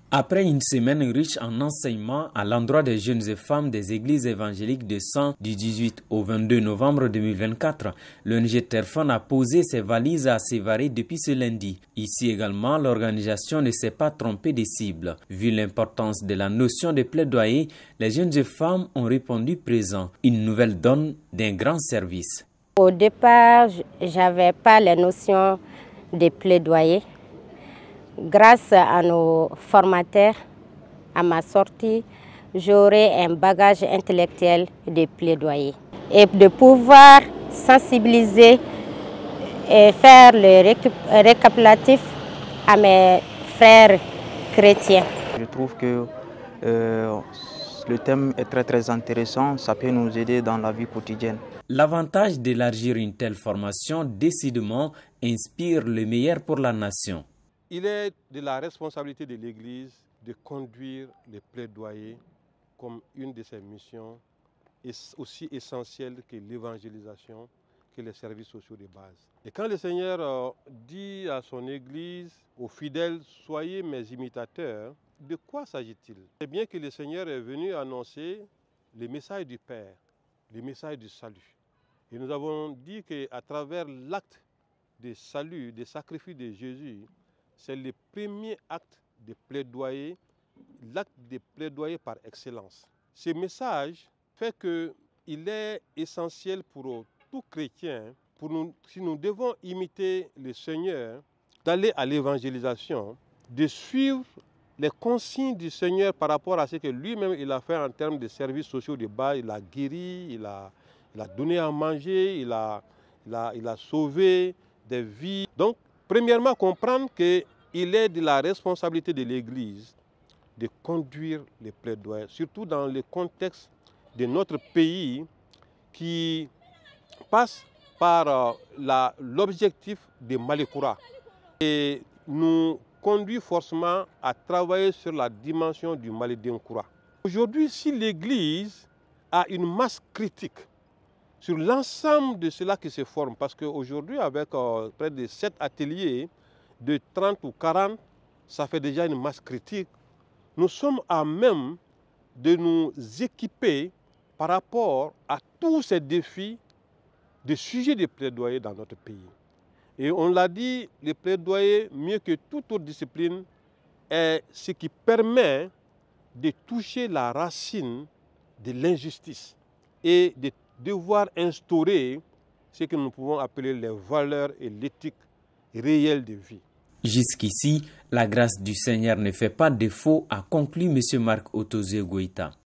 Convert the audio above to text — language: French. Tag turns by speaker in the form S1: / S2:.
S1: Après une semaine riche en enseignements à l'endroit des jeunes et femmes des églises évangéliques de Sang du 18 au 22 novembre 2024, l'ONG Terfon a posé ses valises à Sévaré depuis ce lundi. Ici également, l'organisation ne s'est pas trompée des cibles. Vu l'importance de la notion de plaidoyer, les jeunes et femmes ont répondu présents. Une nouvelle donne d'un grand service.
S2: Au départ, je n'avais pas les notions de plaidoyer. Grâce à nos formateurs, à ma sortie, j'aurai un bagage intellectuel de plaidoyer. Et de pouvoir sensibiliser et faire le récapitulatif à mes frères chrétiens.
S3: Je trouve que le thème est très intéressant, ça peut nous aider dans la vie quotidienne.
S1: L'avantage d'élargir une telle formation, décidément, inspire le meilleur pour la nation.
S4: Il est de la responsabilité de l'Église de conduire les plaidoyers comme une de ses missions, aussi essentielle que l'évangélisation, que les services sociaux de base. Et quand le Seigneur dit à son Église, aux fidèles, soyez mes imitateurs, de quoi s'agit-il? C'est bien que le Seigneur est venu annoncer le message du Père, le message du salut. Et nous avons dit qu'à travers l'acte de salut, de sacrifice de Jésus, c'est le premier acte de plaidoyer, l'acte de plaidoyer par excellence. Ce message fait qu'il est essentiel pour tout chrétien, si nous devons imiter le Seigneur, d'aller à l'évangélisation, de suivre les consignes du Seigneur par rapport à ce que lui-même il a fait en termes de services sociaux de base. Il a guéri, il a donné à manger, il a sauvé des vies. Donc, premièrement, comprendre qu'il est de la responsabilité de l'Église de conduire les plaidoyers, surtout dans le contexte de notre pays qui passe par l'objectif de Malekura et nous conduit forcément à travailler sur la dimension du Malédenkura. Aujourd'hui, si l'Église a une masse critique sur l'ensemble de cela qui se forme, parce qu'aujourd'hui, avec près de 7 ateliers de 30 ou 40, ça fait déjà une masse critique. Nous sommes à même de nous équiper par rapport à tous ces défis de sujets de plaidoyer dans notre pays. Et on l'a dit, le plaidoyer, mieux que toute autre discipline, est ce qui permet de toucher la racine de l'injustice et de devoir instaurer ce que nous pouvons appeler les valeurs et l'éthique réelle de vie.
S1: Jusqu'ici, la grâce du Seigneur ne fait pas défaut, a conclu M. Marc Otoze Goïta.